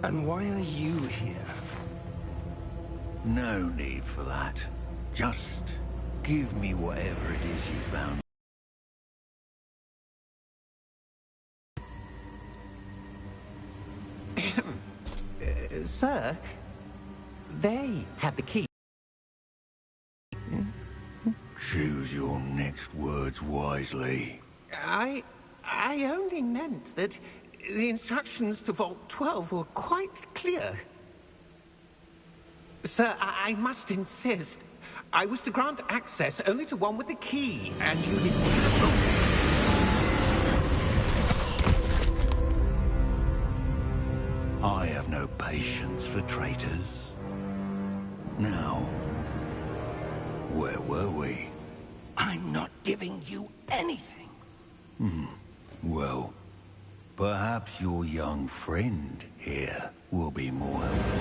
And why are you here? No need for that. Just give me whatever it is you found. Sir, they have the key. Choose your next words wisely. I only meant that the instructions to Vault 12 were quite clear. Sir, I must insist. I was to grant access only to one with the key, and you didn't have it. I have no patience for traitors. Now, where were we? I'm not giving you anything. Well, perhaps your young friend here will be more helpful.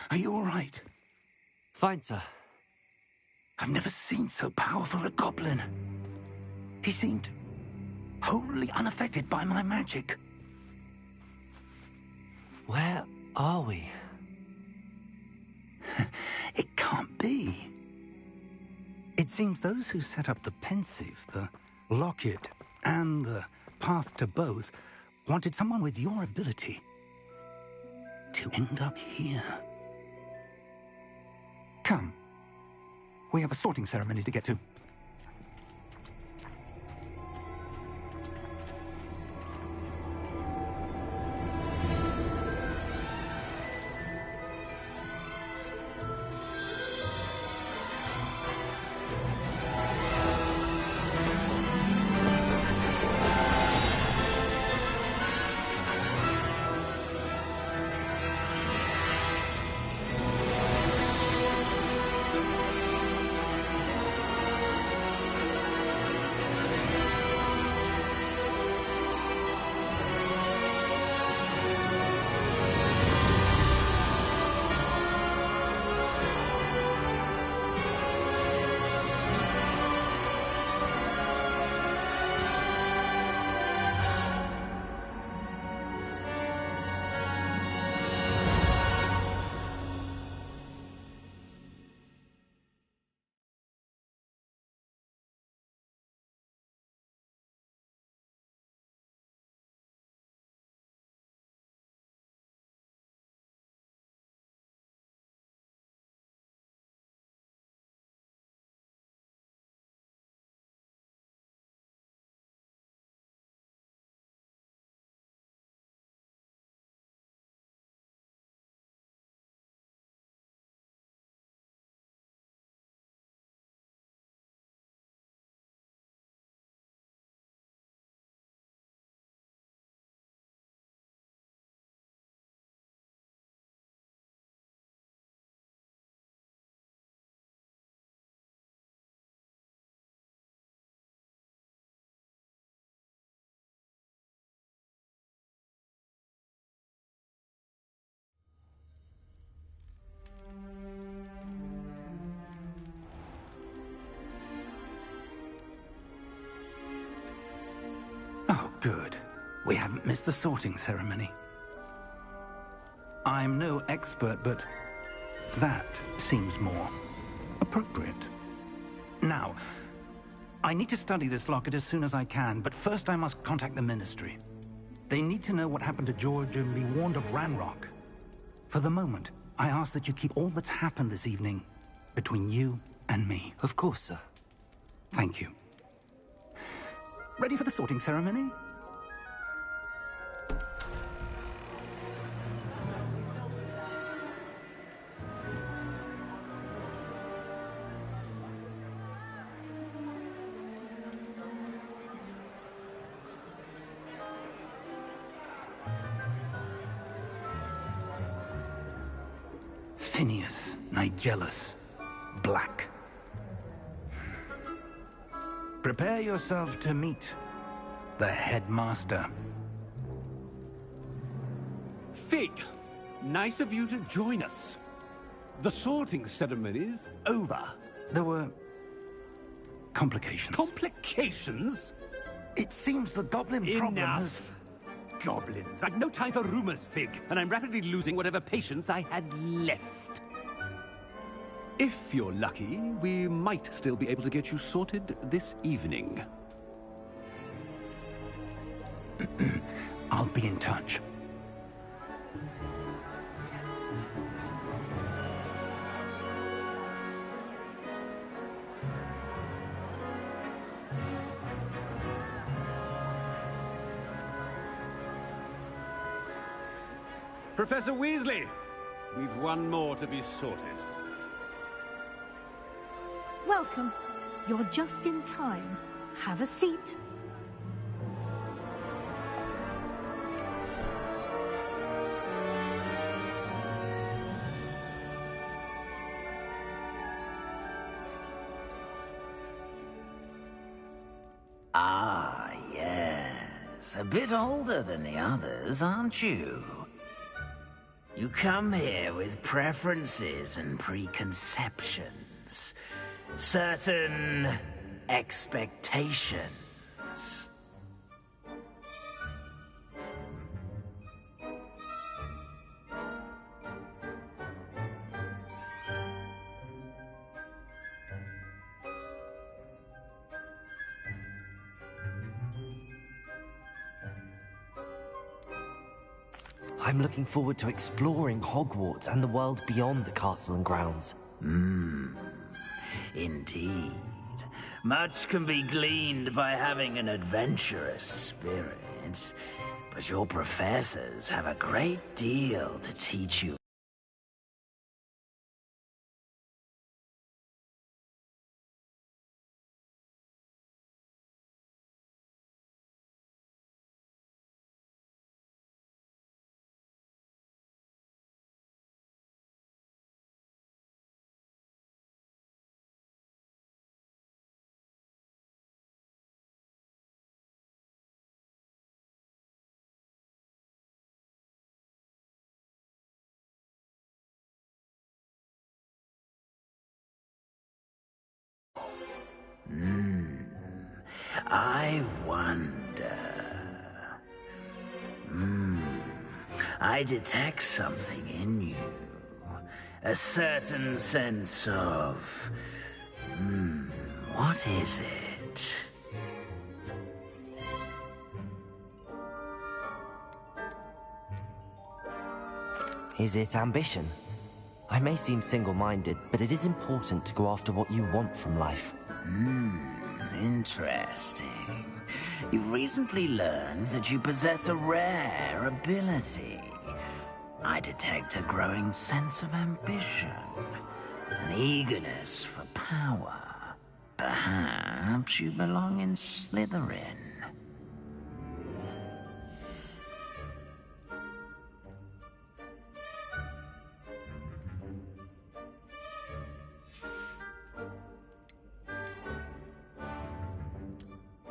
Are you all right? Fine, sir. I've never seen so powerful a goblin. He seemed wholly unaffected by my magic. Where are we? It can't be. It seems those who set up the pensive, the locket, and the path to both wanted someone with your ability to end up here. Come. We have a sorting ceremony to get to. Oh, good. We haven't missed the sorting ceremony. I'm no expert, but that seems more appropriate. Now, I need to study this locket as soon as I can, but first I must contact the Ministry. They need to know what happened to George and be warned of Ranrock. For the moment, I ask that you keep all that's happened this evening between you and me. Of course, sir. Thank you. Ready for the sorting ceremony? Phineas, Nigellus, Black. Prepare yourself to meet the headmaster. Fig, nice of you to join us. The sorting ceremony's over. There were complications. Complications? It seems the goblin problem has... Enough. Goblins. I've no time for rumors, Fig, and I'm rapidly losing whatever patience I had left. If you're lucky, we might still be able to get you sorted this evening. I'll be in touch. Professor Weasley, we've one more to be sorted. Welcome. You're just in time. Have a seat. Ah, yes. A bit older than the others, aren't you? You come here with preferences and preconceptions. Certain expectations. I'm looking forward to exploring Hogwarts and the world beyond the castle and grounds. Indeed. Much can be gleaned by having an adventurous spirit, but your professors have a great deal to teach you. I wonder... I detect something in you. A certain sense of... what is it? Is it ambition? I may seem single-minded, but it is important to go after what you want from life. Interesting. You've recently learned that you possess a rare ability. I detect a growing sense of ambition, an eagerness for power. Perhaps you belong in Slytherin.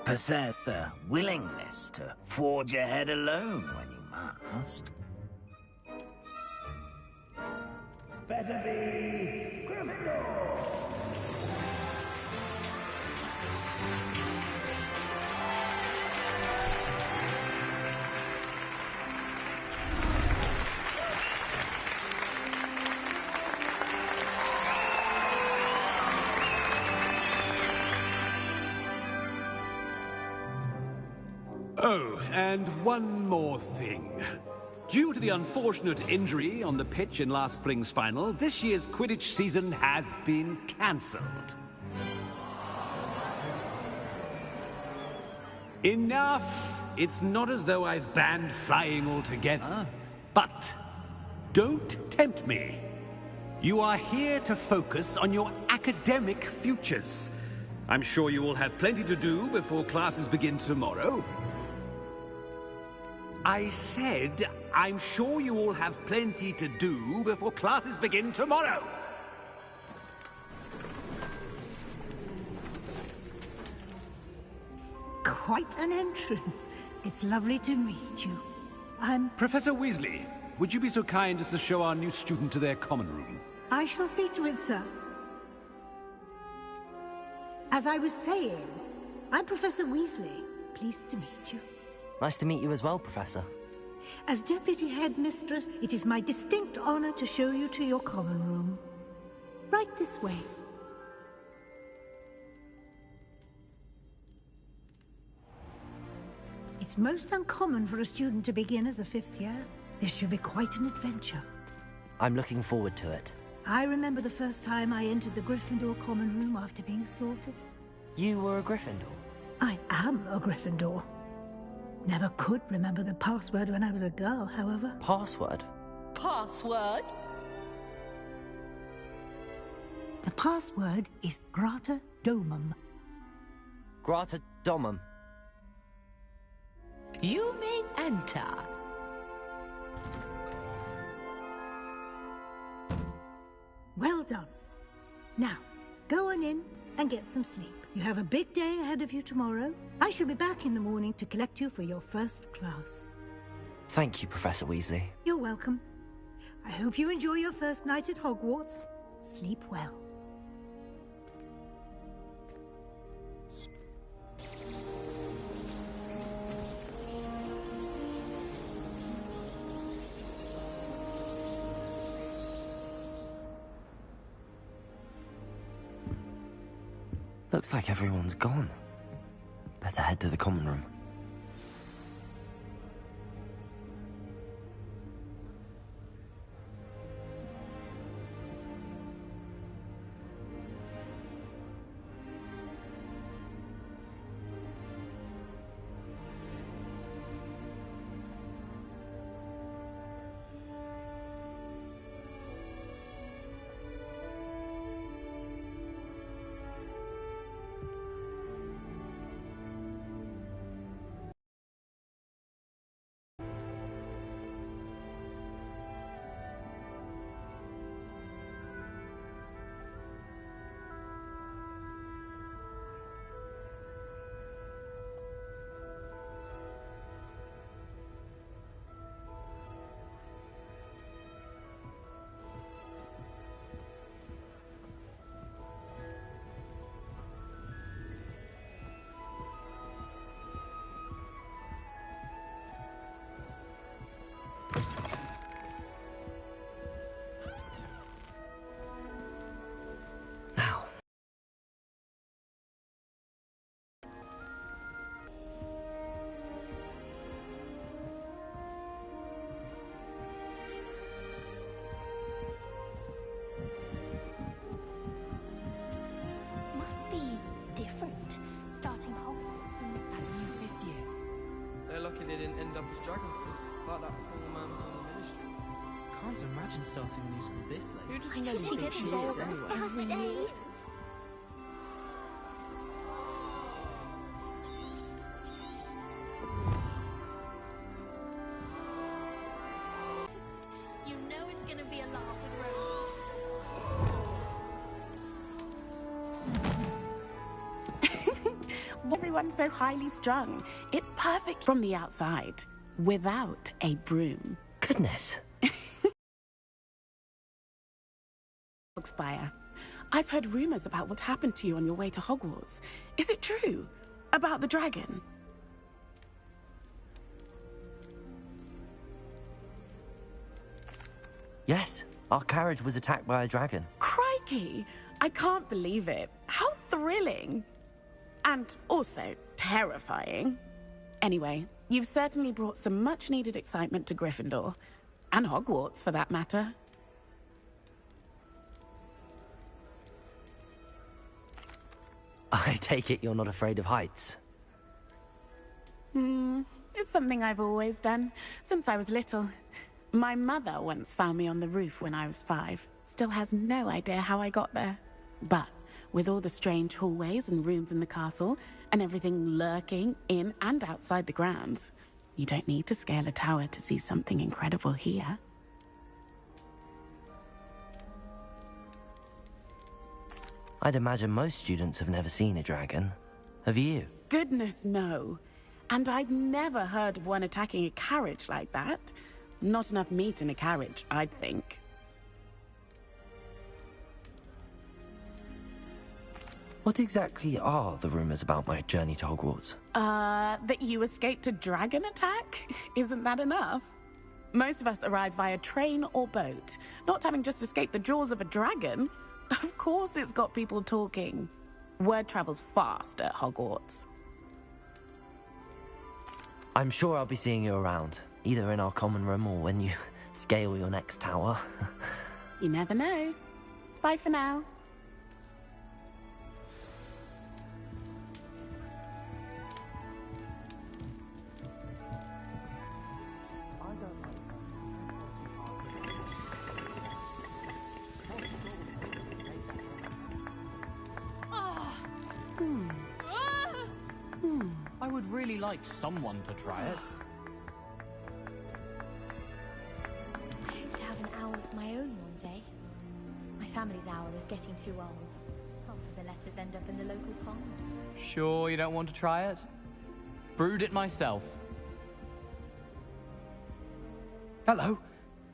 Possess a willingness to forge ahead alone when you must. Better be Gryffindor! Oh, and one more thing. Due to the unfortunate injury on the pitch in last spring's final, this year's Quidditch season has been cancelled. Enough! It's not as though I've banned flying altogether, but don't tempt me. You are here to focus on your academic futures. I'm sure you will have plenty to do before classes begin tomorrow. I said, I'm sure you all have plenty to do before classes begin tomorrow. Quite an entrance. It's lovely to meet you. Professor Weasley, would you be so kind as to show our new student to their common room? I shall see to it, sir. As I was saying, I'm Professor Weasley. Pleased to meet you. Nice to meet you as well, Professor. As Deputy Headmistress, it is my distinct honor to show you to your common room. Right this way. It's most uncommon for a student to begin as a fifth year. This should be quite an adventure. I'm looking forward to it. I remember the first time I entered the Gryffindor common room after being sorted. You were a Gryffindor? I am a Gryffindor. Never could remember the password when I was a girl, however. Password? Password? The password is Grata Domum. Grata Domum. You may enter. Well done. Now, go on in and get some sleep. You have a big day ahead of you tomorrow. I shall be back in the morning to collect you for your first class. Thank you, Professor Weasley. You're welcome. I hope you enjoy your first night at Hogwarts. Sleep well. Looks like everyone's gone. Better head to the common room. They didn't end up as Dragonfly, like that poor man from the Ministry. Can't imagine starting a new school this late. Who does Nelly think she is, anyway? You know it's gonna be a laugh with Rose. Everyone's so highly strung. It's perfect from the outside, without a broom. Goodness. Spire. I've heard rumors about what happened to you on your way to Hogwarts. Is it true? About the dragon? Yes, our carriage was attacked by a dragon. Crikey! I can't believe it. How thrilling! And also terrifying. Anyway, you've certainly brought some much-needed excitement to Gryffindor. And Hogwarts, for that matter. I take it you're not afraid of heights. It's something I've always done, since I was little. My mother once found me on the roof when I was 5. Still has no idea how I got there. But with all the strange hallways and rooms in the castle, and everything lurking in and outside the grounds, you don't need to scale a tower to see something incredible here. I'd imagine most students have never seen a dragon. Have you? Goodness, no. And I've never heard of one attacking a carriage like that. Not enough meat in a carriage, I'd think. What exactly are the rumors about my journey to Hogwarts? That you escaped a dragon attack? Isn't that enough? Most of us arrive via train or boat, not having just escaped the jaws of a dragon. Of course it's got people talking. Word travels fast at Hogwarts. I'm sure I'll be seeing you around, either in our common room or when you scale your next tower. You never know. Bye for now. I would really like someone to try it. I hope to have an owl of my own one day. My family's owl is getting too old. Half of the letters end up in the local pond. Sure you don't want to try it? Brewed it myself. Hello,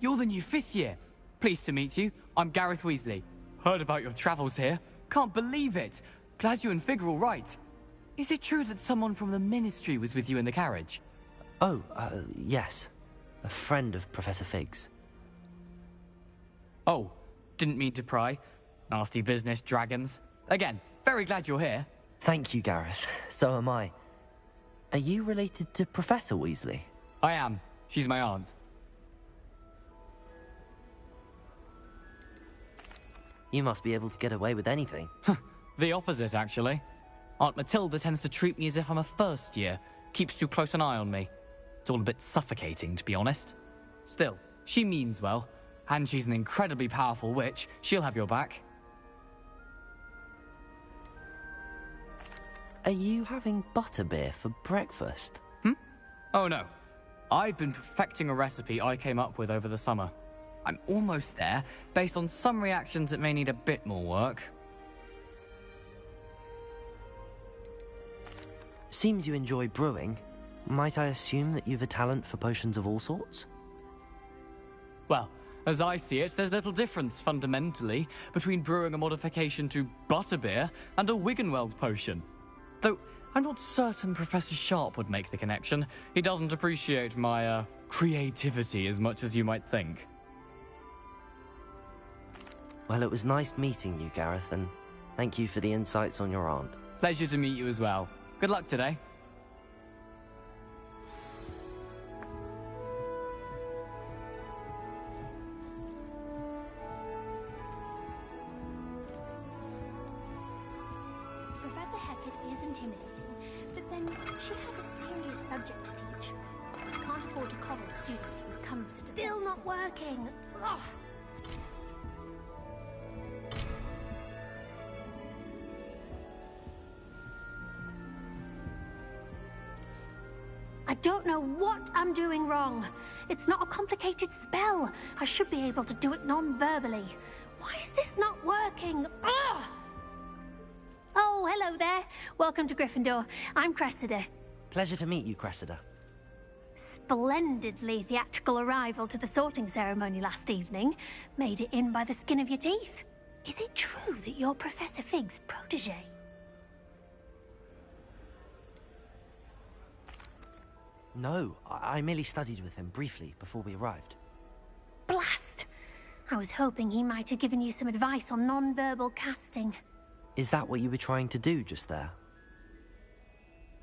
you're the new 5th year. Pleased to meet you. I'm Gareth Weasley. Heard about your travels here. Can't believe it. Glad you and Fig are all right. Is it true that someone from the Ministry was with you in the carriage? Oh, yes. A friend of Professor Fig's. Oh, didn't mean to pry. Nasty business, dragons. Again, very glad you're here. Thank you, Gareth. So am I. Are you related to Professor Weasley? I am. She's my aunt. You must be able to get away with anything. The opposite, actually. Aunt Matilda tends to treat me as if I'm a first year, keeps too close an eye on me. It's all a bit suffocating, to be honest. Still, she means well, and she's an incredibly powerful witch. She'll have your back. Are you having butterbeer for breakfast? Oh no. I've been perfecting a recipe I came up with over the summer. I'm almost there, based on some reactions that may need a bit more work. Seems you enjoy brewing. Might I assume that you've a talent for potions of all sorts? Well, as I see it, there's little difference, fundamentally, between brewing a modification to butterbeer and a Wiggenweld potion. Though, I'm not certain Professor Sharp would make the connection. He doesn't appreciate my, creativity as much as you might think. Well, it was nice meeting you, Gareth, and thank you for the insights on your aunt. Pleasure to meet you as well. Good luck today. Professor Hecat is intimidating, but then she has a serious subject to teach. Can't afford to coddle students with come Still not working. Ugh. I don't know what I'm doing wrong. It's not a complicated spell. I should be able to do it non-verbally. Why is this not working? Ugh! Oh, hello there. Welcome to Gryffindor. I'm Cressida. Pleasure to meet you, Cressida. Splendidly theatrical arrival to the sorting ceremony last evening. Made it in by the skin of your teeth. Is it true that you're Professor Fig's protege? No, I merely studied with him briefly before we arrived. Blast! I was hoping he might have given you some advice on non-verbal casting. Is that what you were trying to do just there?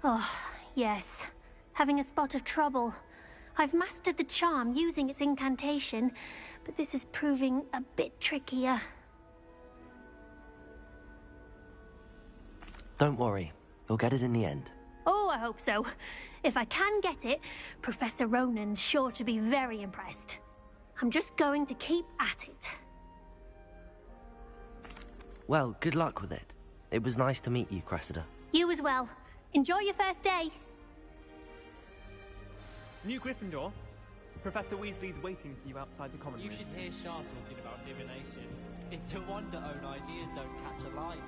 Oh, yes. having a spot of trouble. I've mastered the charm using its incantation, but this is proving a bit trickier. Don't worry. You'll get it in the end. Oh, I hope so. If I can get it, Professor Ronan's sure to be very impressed. I'm just going to keep at it. Well, good luck with it. It was nice to meet you, Cressida. You as well. Enjoy your first day. New Gryffindor. Professor Weasley's waiting for you outside the common room. You should hear Shah talking about divination. It's a wonder own eyes ears don't catch a light.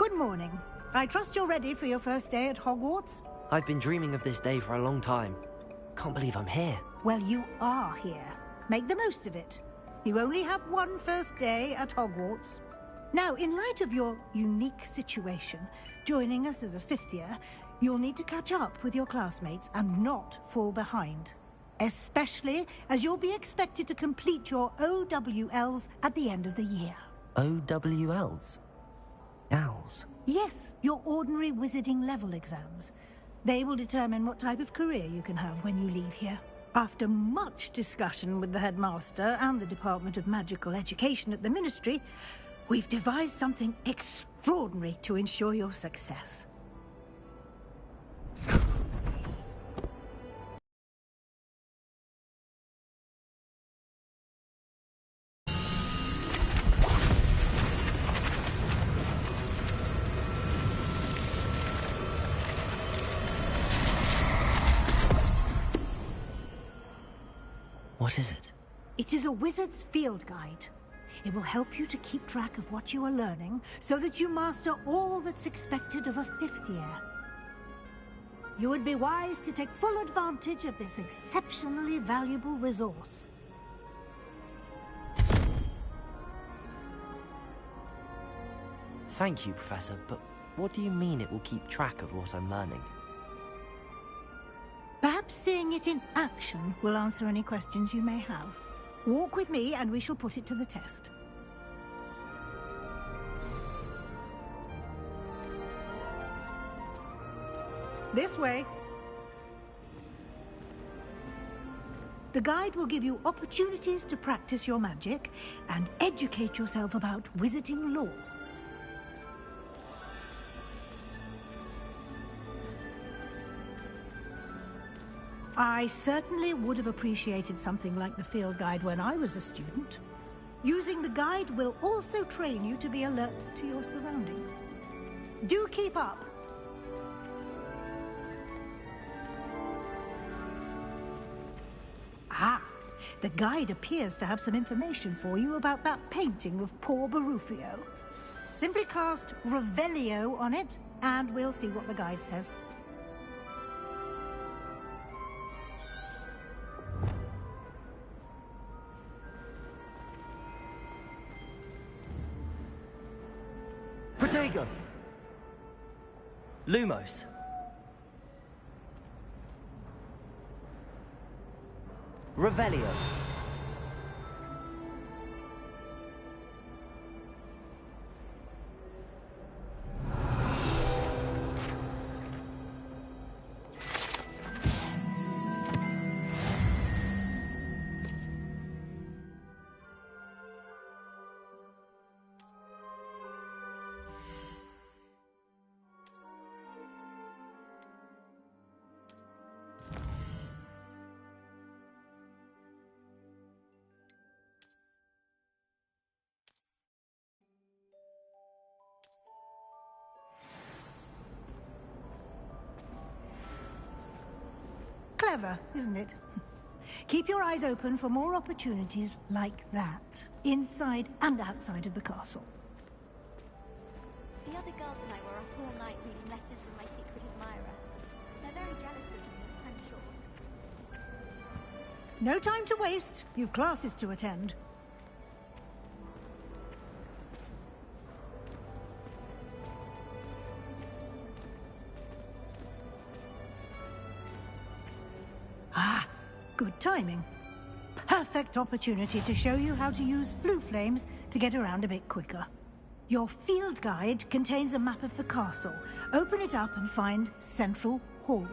Good morning. I trust you're ready for your first day at Hogwarts? I've been dreaming of this day for a long time. Can't believe I'm here. Well, you are here. Make the most of it. You only have one first day at Hogwarts. Now, in light of your unique situation, joining us as a fifth year, you'll need to catch up with your classmates and not fall behind. Especially as you'll be expected to complete your OWLs at the end of the year. OWLs? Owls? Yes, your ordinary wizarding level exams. They will determine what type of career you can have when you leave here. After much discussion with the headmaster and the Department of Magical Education at the Ministry, we've devised something extraordinary to ensure your success. What is it? It is a wizard's field guide. It will help you to keep track of what you are learning so that you master all that's expected of a fifth year. You would be wise to take full advantage of this exceptionally valuable resource. Thank you, Professor, but what do you mean it will keep track of what I'm learning? Perhaps seeing it in action will answer any questions you may have. Walk with me and we shall put it to the test. This way. The guide will give you opportunities to practice your magic and educate yourself about wizarding lore. I certainly would have appreciated something like the field guide when I was a student. Using the guide will also train you to be alert to your surroundings. Do keep up! Ah, the guide appears to have some information for you about that painting of poor Barufio. Simply cast Revelio on it, and we'll see what the guide says. Protego! Lumos! Revelio! Clever, isn't it? Keep your eyes open for more opportunities like that, inside and outside of the castle. The other girls and I were up all night reading letters from my secret admirer. They're very jealous of me, I'm sure. No time to waste. You've classes to attend. Good timing. Perfect opportunity to show you how to use flue flames to get around a bit quicker. Your field guide contains a map of the castle. Open it up and find Central Hall.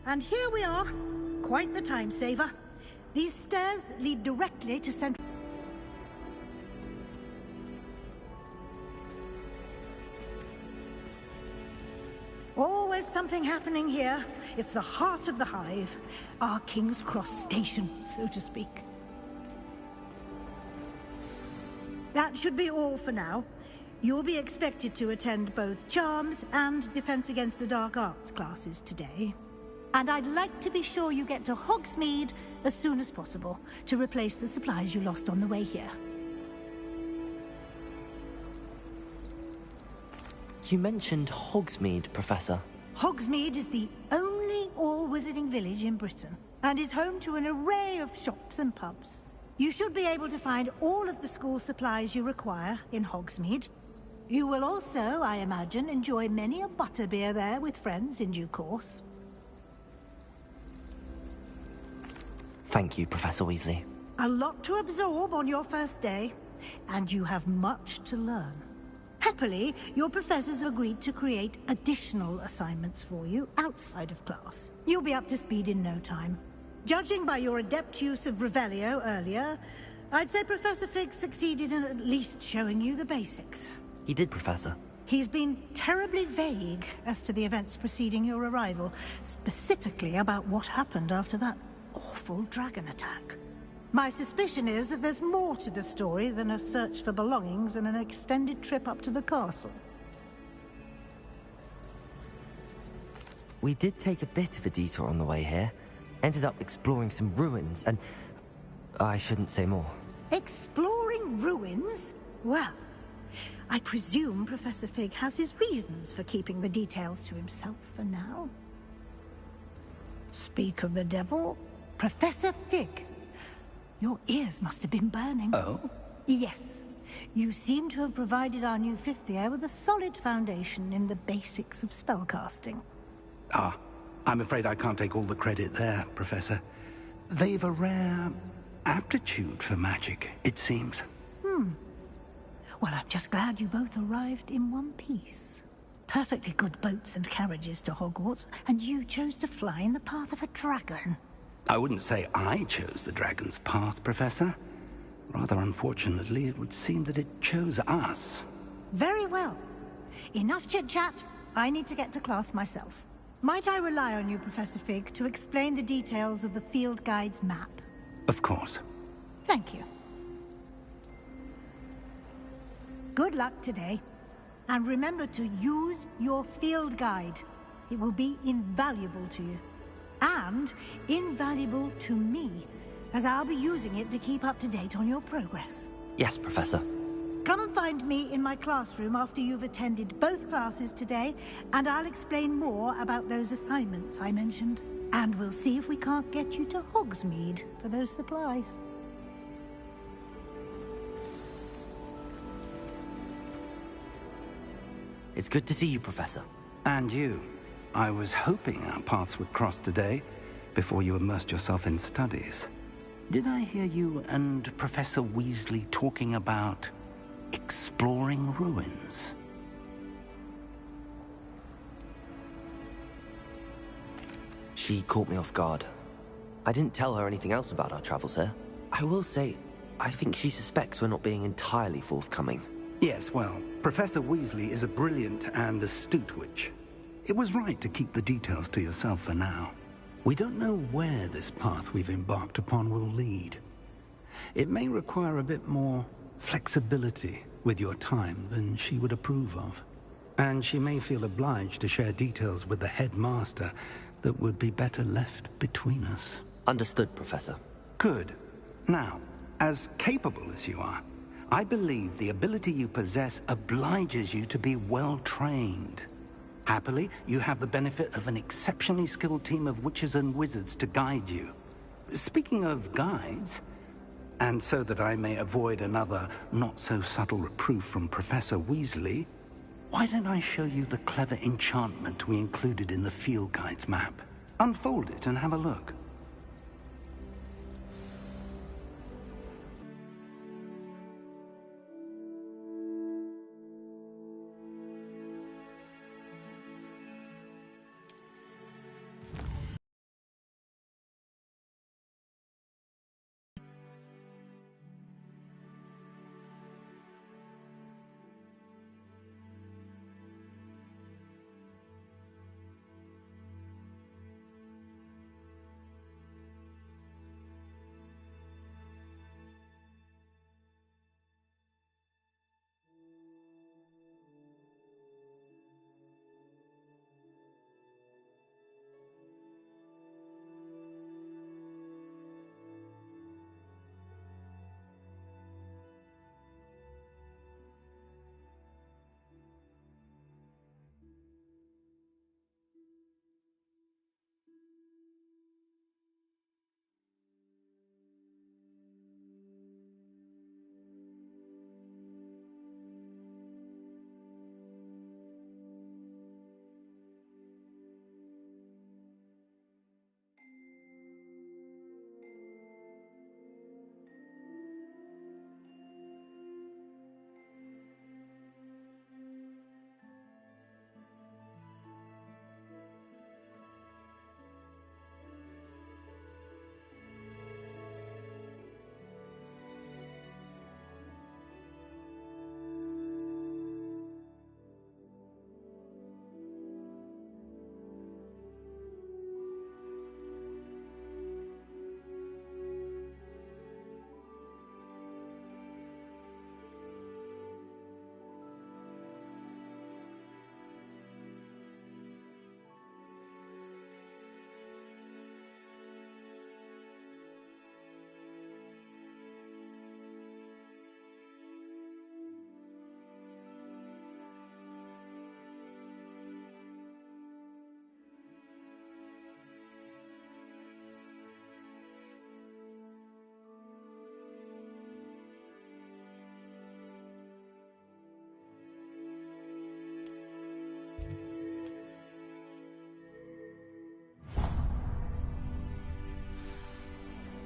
And here we are. Quite the time saver. These stairs lead directly to Central... Always something happening here. It's the heart of the hive. Our King's Cross station, so to speak. That should be all for now. You'll be expected to attend both Charms and Defense Against the Dark Arts classes today. And I'd like to be sure you get to Hogsmeade as soon as possible to replace the supplies you lost on the way here. You mentioned Hogsmeade, Professor. Hogsmeade is the only all-wizarding village in Britain and is home to an array of shops and pubs. You should be able to find all of the school supplies you require in Hogsmeade. You will also, I imagine, enjoy many a butterbeer there with friends in due course. Thank you, Professor Weasley. A lot to absorb on your first day, and you have much to learn. Happily, your professors have agreed to create additional assignments for you outside of class. You'll be up to speed in no time. Judging by your adept use of Revelio earlier, I'd say Professor Fig succeeded in at least showing you the basics. He did, Professor. He's been terribly vague as to the events preceding your arrival, specifically about what happened after that awful dragon attack. My suspicion is that there's more to the story than a search for belongings and an extended trip up to the castle. We did take a bit of a detour on the way here. Ended up exploring some ruins, and I shouldn't say more. Exploring ruins? Well, I presume Professor Fig has his reasons for keeping the details to himself for now. Speak of the devil, Professor Fig. Your ears must have been burning. Oh? Yes. You seem to have provided our new fifth year with a solid foundation in the basics of spellcasting. Ah, I'm afraid I can't take all the credit there, Professor. They've a rare aptitude for magic, it seems. Well, I'm just glad you both arrived in one piece. Perfectly good boats and carriages to Hogwarts, and you chose to fly in the path of a dragon. I wouldn't say I chose the dragon's path, Professor. Rather unfortunately, it would seem that it chose us. Very well. Enough chit-chat. I need to get to class myself. Might I rely on you, Professor Fig, to explain the details of the field guide's map? Of course. Thank you. Good luck today. And remember to use your field guide. It will be invaluable to you. And invaluable to me, as I'll be using it to keep up to date on your progress. Yes, Professor. Come and find me in my classroom after you've attended both classes today, and I'll explain more about those assignments I mentioned. And we'll see if we can't get you to Hogsmeade for those supplies. It's good to see you, Professor. And you. I was hoping our paths would cross today, before you immersed yourself in studies. Did I hear you and Professor Weasley talking about exploring ruins? She caught me off guard. I didn't tell her anything else about our travels here. I will say, I think she suspects we're not being entirely forthcoming. Yes, well, Professor Weasley is a brilliant and astute witch. It was right to keep the details to yourself for now. We don't know where this path we've embarked upon will lead. It may require a bit more flexibility with your time than she would approve of. And she may feel obliged to share details with the headmaster that would be better left between us. Understood, Professor. Good. Now, as capable as you are, I believe the ability you possess obliges you to be well trained. Happily, you have the benefit of an exceptionally skilled team of witches and wizards to guide you. Speaking of guides, and so that I may avoid another not-so-subtle reproof from Professor Weasley, why don't I show you the clever enchantment we included in the field guide's map? Unfold it and have a look.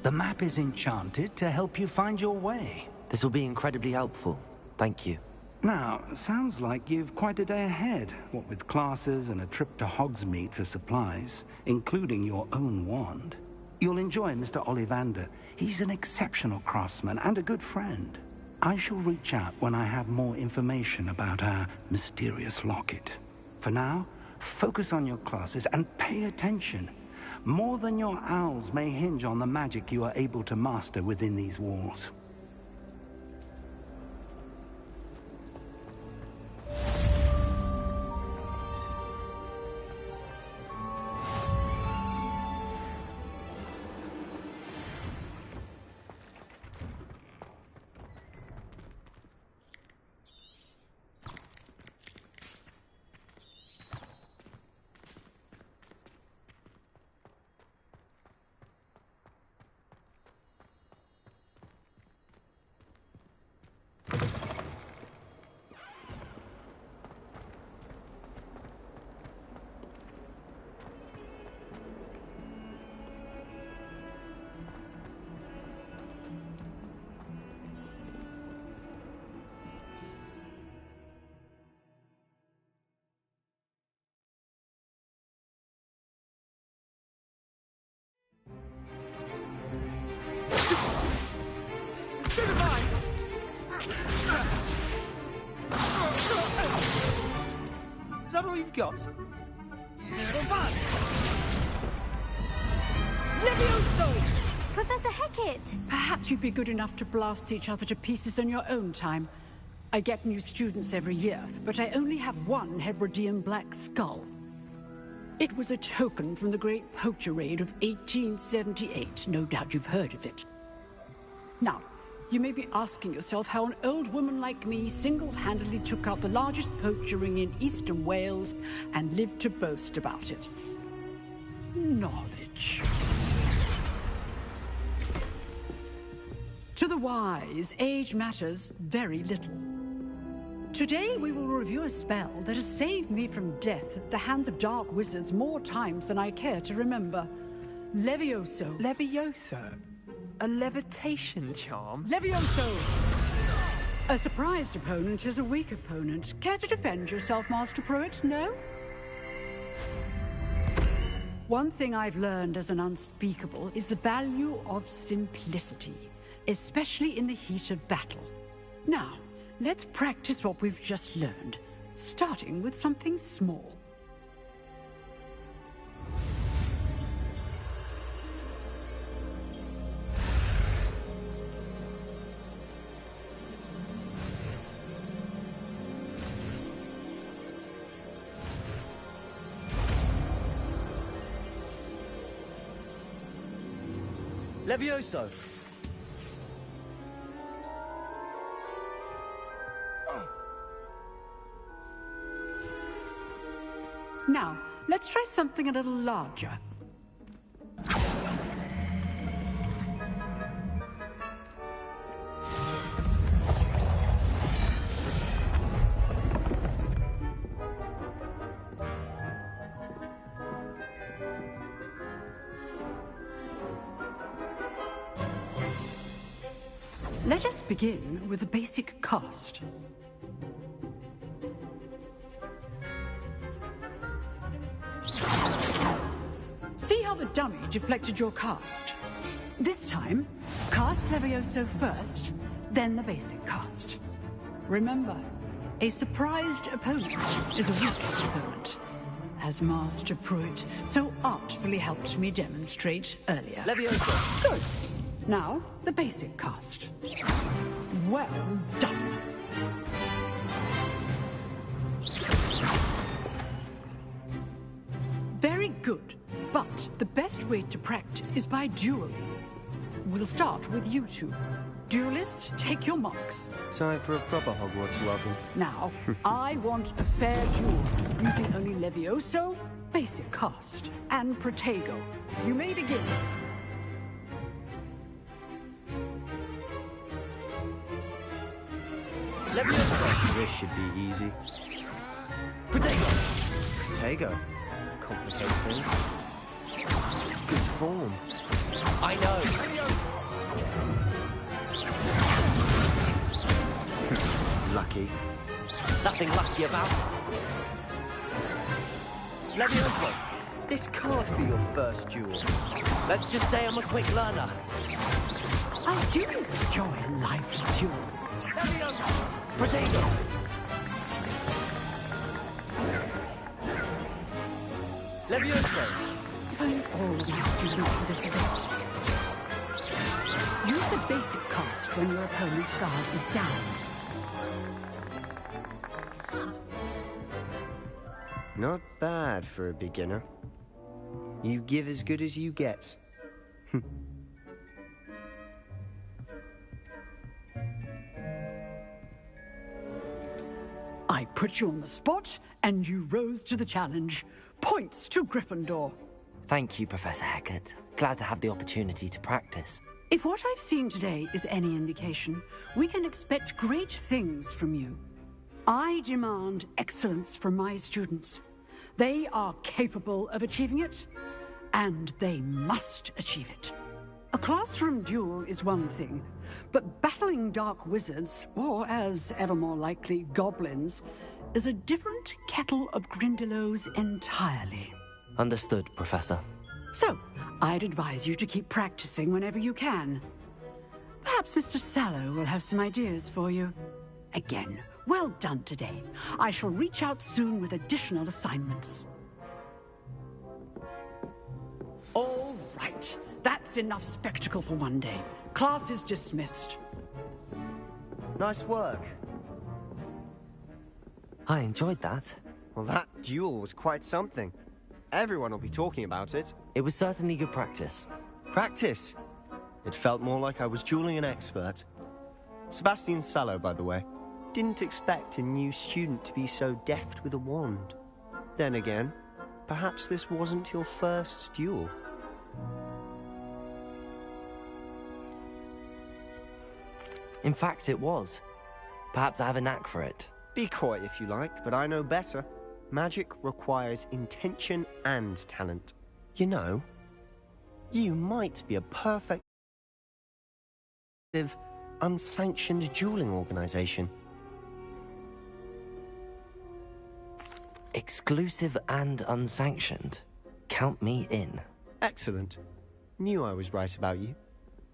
The map is enchanted to help you find your way. This will be incredibly helpful. Thank you. Now, sounds like you've quite a day ahead, what with classes and a trip to Hogsmeade for supplies, including your own wand. You'll enjoy Mr. Ollivander. He's an exceptional craftsman and a good friend. I shall reach out when I have more information about our mysterious locket. For now, focus on your classes and pay attention. More than your owls may hinge on the magic you are able to master within these walls. Is that all you've got? Levioso! Professor Hecat! Perhaps you'd be good enough to blast each other to pieces on your own time. I get new students every year, but I only have one Hebridean black skull. It was a token from the Great Poacher Raid of 1878. No doubt you've heard of it. Now, you may be asking yourself how an old woman like me single-handedly took out the largest poacher ring in eastern Wales and lived to boast about it. Knowledge. To the wise, age matters very little. Today we will review a spell that has saved me from death at the hands of dark wizards more times than I care to remember. Levioso. Levioso? A levitation charm? Levioso! A surprised opponent is a weak opponent. Care to defend yourself, Master Pruitt? No? One thing I've learned as an unspeakable is the value of simplicity, especially in the heat of battle. Now, let's practice what we've just learned, starting with something small. Levioso! Now, let's try something a little larger. Let us begin with the basic cast. See how the dummy deflected your cast? This time, cast Levioso first, then the basic cast. Remember, a surprised opponent is a weak opponent, as Master Pruitt so artfully helped me demonstrate earlier. Levioso! Good. Now, the basic cast. Well done. Very good, but the best way to practice is by dueling. We'll start with you two. Duelists, take your marks. Time for a proper Hogwarts welcome. Now, I want a fair duel, using only Levioso, basic cast, and Protego. You may begin. Levioso! This should be easy. Protego! Protego? Complicates things. Good form. I know! Lucky. Nothing lucky about it. Levioso! This can't be your first duel. Let's just say I'm a quick learner. I do enjoy a lively duel. Levioso! Protego! Levioso! If only all these students would this event. Use the basic cast when your opponent's guard is down. Not bad for a beginner. You give as good as you get. I put you on the spot, and you rose to the challenge. Points to Gryffindor. Thank you, Professor Hecat. Glad to have the opportunity to practice. If what I've seen today is any indication, we can expect great things from you. I demand excellence from my students. They are capable of achieving it, and they must achieve it. A classroom duel is one thing, but battling dark wizards, or as ever more likely, goblins, is a different kettle of Grindylows entirely. Understood, Professor. So, I'd advise you to keep practicing whenever you can. Perhaps Mr. Sallow will have some ideas for you. Again, well done today. I shall reach out soon with additional assignments. All right. That's enough spectacle for one day. Class is dismissed. Nice work. I enjoyed that. Well, that duel was quite something. Everyone will be talking about it. It was certainly good practice. Practice? It felt more like I was dueling an expert. Sebastian Sallow, by the way. Didn't expect a new student to be so deft with a wand. Then again, perhaps this wasn't your first duel. In fact, it was. Perhaps I have a knack for it. Be coy if you like, but I know better. Magic requires intention and talent. You know, you might be a perfect unsanctioned dueling organization. Exclusive and unsanctioned. Count me in. Excellent. Knew I was right about you.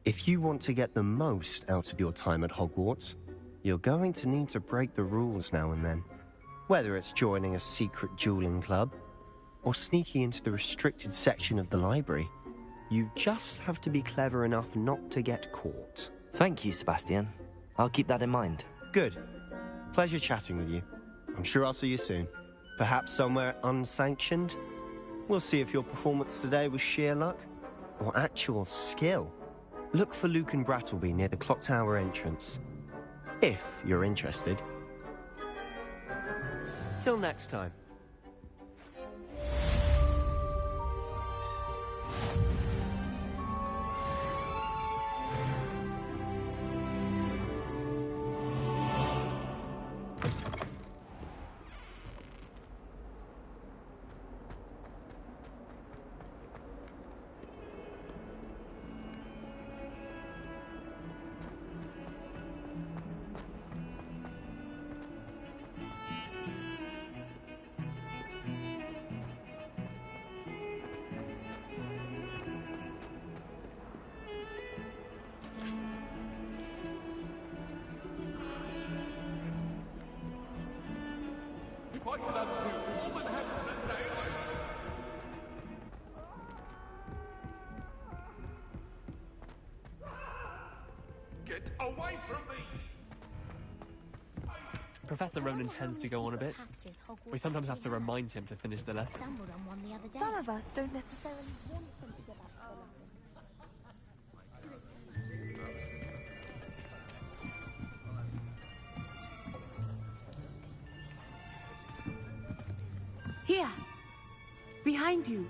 If you want to get the most out of your time at Hogwarts, you're going to need to break the rules now and then. Whether it's joining a secret dueling club, or sneaking into the restricted section of the library, you just have to be clever enough not to get caught. Thank you, Sebastian. I'll keep that in mind. Good. Pleasure chatting with you. I'm sure I'll see you soon. Perhaps somewhere unsanctioned? We'll see if your performance today was sheer luck, or actual skill. Look for Luke and Brattleby near the clock tower entrance. If you're interested. Till next time. Get away from me! Professor Ronan tends to go on a bit. We sometimes have to remind him to finish the lesson. Some of us don't necessarily want them to get back to Here. Behind you.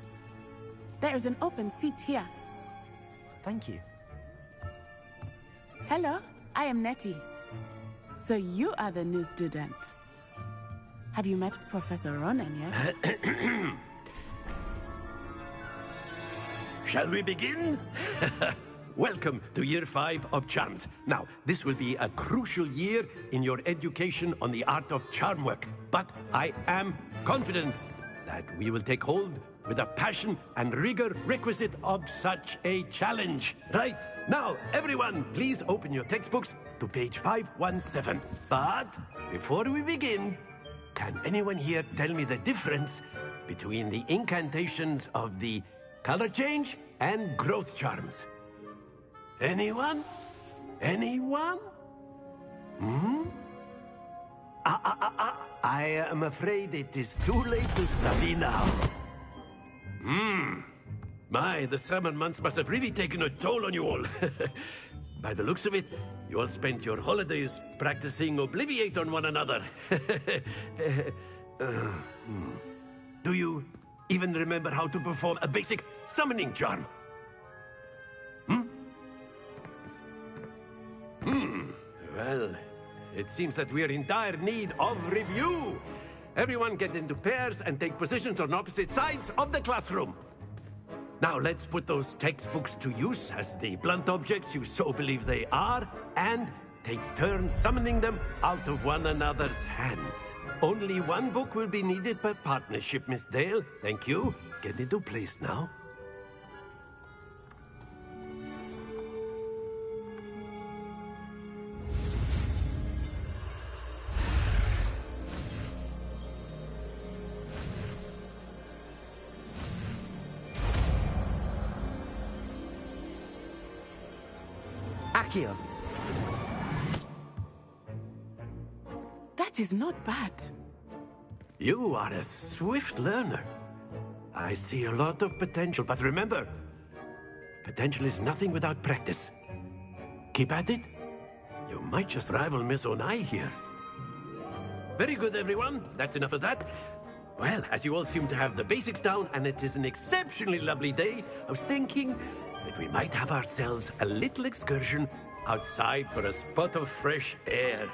There is an open seat here. Thank you. Hello, I am Nettie. So you are the new student. Have you met Professor Ronan yet? Shall we begin? Welcome to Year 5 of Charms. Now, this will be a crucial year in your education on the art of charm work. But I am confident that we will take hold with the passion and rigor requisite of such a challenge. Right, now, everyone, please open your textbooks to page 517. But before we begin, can anyone here tell me the difference between the incantations of the color change and growth charms? Anyone? Anyone? I am afraid it is too late to study now. My, the summer months must have really taken a toll on you all. By the looks of it, you all spent your holidays practicing Obliviate on one another. Do you even remember how to perform a basic summoning charm? Well, it seems that we are in dire need of review. Everyone get into pairs and take positions on opposite sides of the classroom. Now let's put those textbooks to use as the blunt objects you so believe they are, and take turns summoning them out of one another's hands. Only one book will be needed per partnership, Miss Dale. Thank you. Get into place now. Accio! That is not bad. You are a swift learner. I see a lot of potential, but remember, potential is nothing without practice. Keep at it. You might just rival Miss Onai here. Very good, everyone. That's enough of that. Well, as you all seem to have the basics down, and it is an exceptionally lovely day, I was thinking that we might have ourselves a little excursion outside for a spot of fresh air.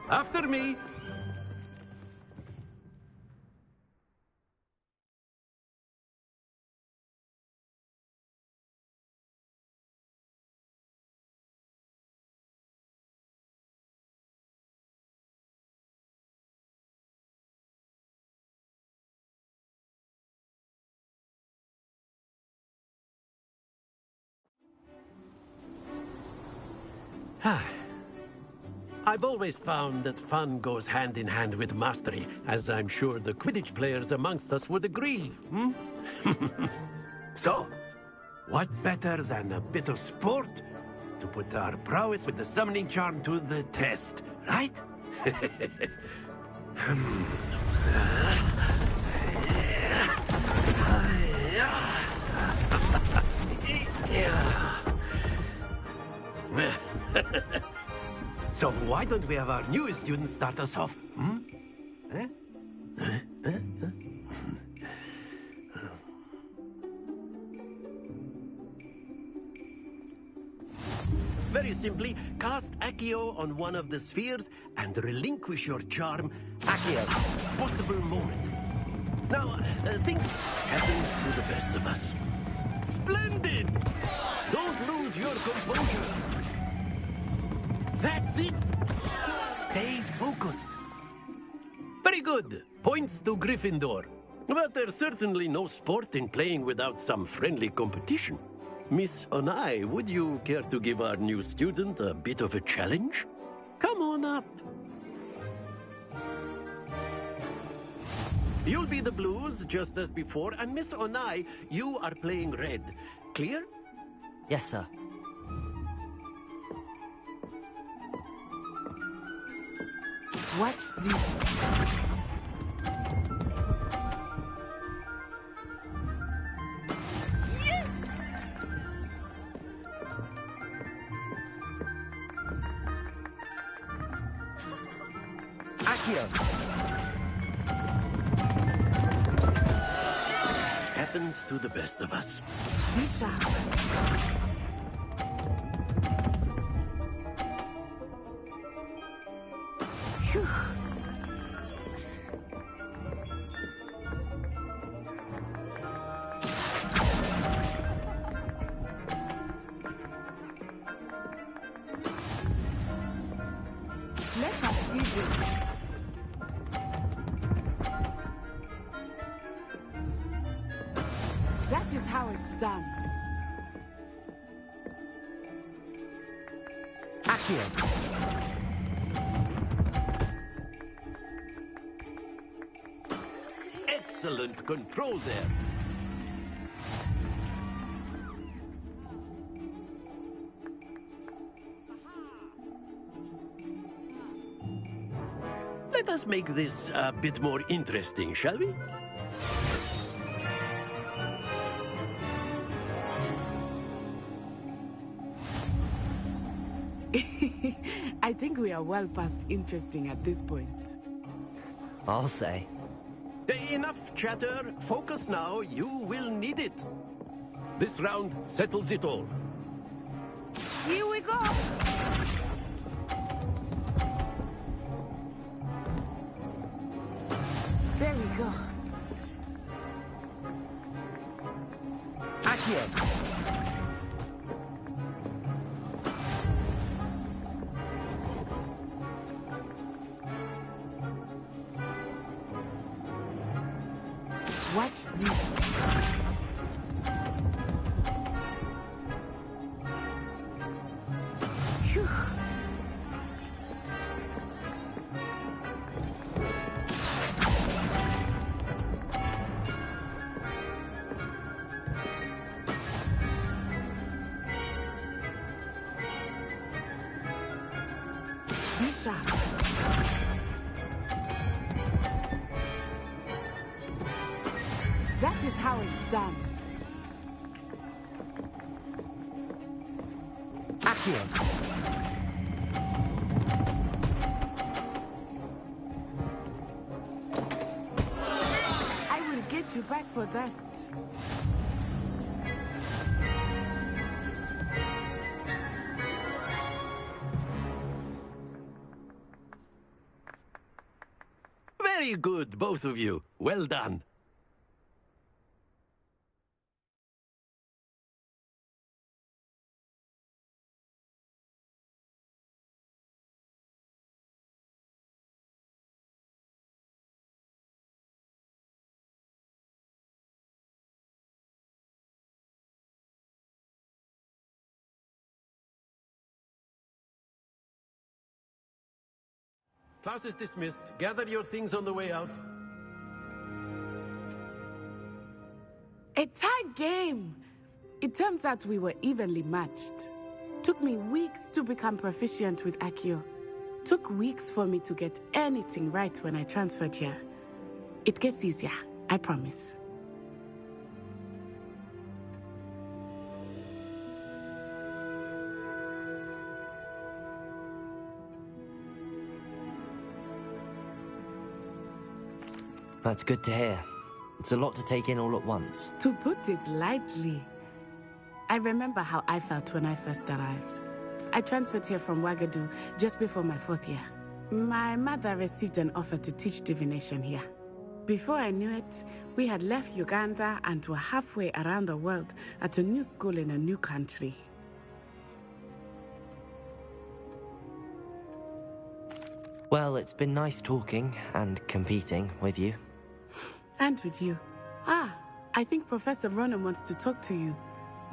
After me. I've always found that fun goes hand in hand with mastery, as I'm sure the Quidditch players amongst us would agree. So, what better than a bit of sport to put our prowess with the summoning charm to the test, right? So why don't we have our newest students start us off? Very simply, cast Accio on one of the spheres and relinquish your charm. Accio, possible moment. Now, think happens to the best of us. Splendid! Don't lose your composure. That's it. Stay focused. Very good. Points to Gryffindor. But there's certainly no sport in playing without some friendly competition. Miss Onai, would you care to give our new student a bit of a challenge? Come on up. You'll be the blues, just as before, and Miss Onai, you are playing red. Clear? Yes, sir. Watch this. Happens to the best of us. Be sharp. Phew. Let us see this. That is how it's done. Accio! Excellent control there. Let us make this a bit more interesting, shall we? I think we are well past interesting at this point. I'll say. Enough chatter. Focus now. You will need it. This round settles it all. Here we go. There we go. Accio! Watch this. Phew. Be sharp. That is how it's done. Accio. I will get you back for that. Very good, both of you. Well done. Class is dismissed. Gather your things on the way out. A tight game. It turns out we were evenly matched. Took me weeks to become proficient with Accio. Took weeks for me to get anything right when I transferred here. It gets easier, I promise. That's good to hear. It's a lot to take in all at once. To put it lightly, I remember how I felt when I first arrived. I transferred here from Ouagadougou just before my 4th year. My mother received an offer to teach divination here. Before I knew it, we had left Uganda and were halfway around the world at a new school in a new country. Well, it's been nice talking and competing with you. And with you. Ah, I think Professor Ronan wants to talk to you.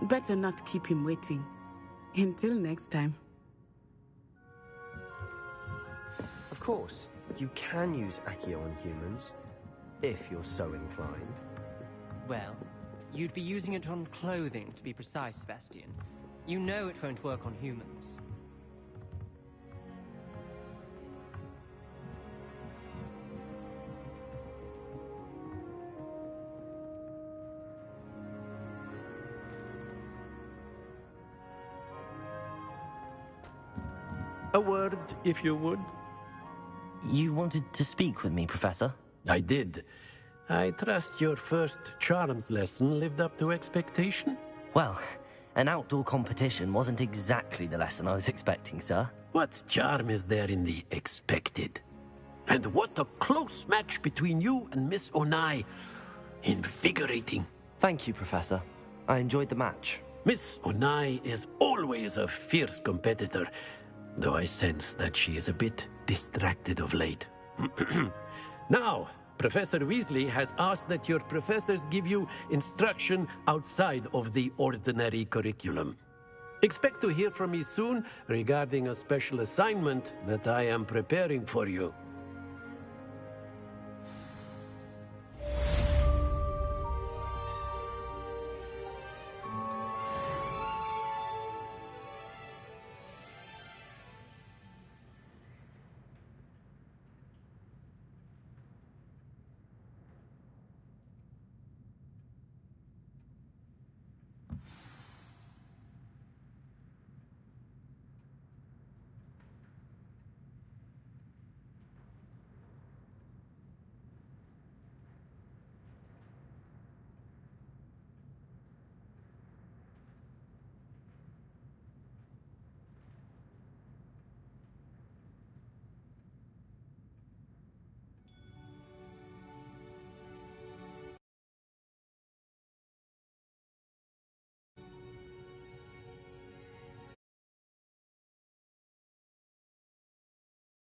Better not keep him waiting. Until next time. Of course, you can use Accio on humans, if you're so inclined. Well, you'd be using it on clothing, to be precise, Sebastian. You know it won't work on humans. A word, if you would. You wanted to speak with me, Professor? I did. I trust your first charms lesson lived up to expectation? Well, an outdoor competition wasn't exactly the lesson I was expecting, sir. What charm is there in the expected? And what a close match between you and Miss Onai. Invigorating. Thank you, Professor. I enjoyed the match. Miss Onai is always a fierce competitor, though I sense that she is a bit distracted of late. Now, Professor Weasley has asked that your professors give you instruction outside of the ordinary curriculum. Expect to hear from me soon regarding a special assignment that I am preparing for you.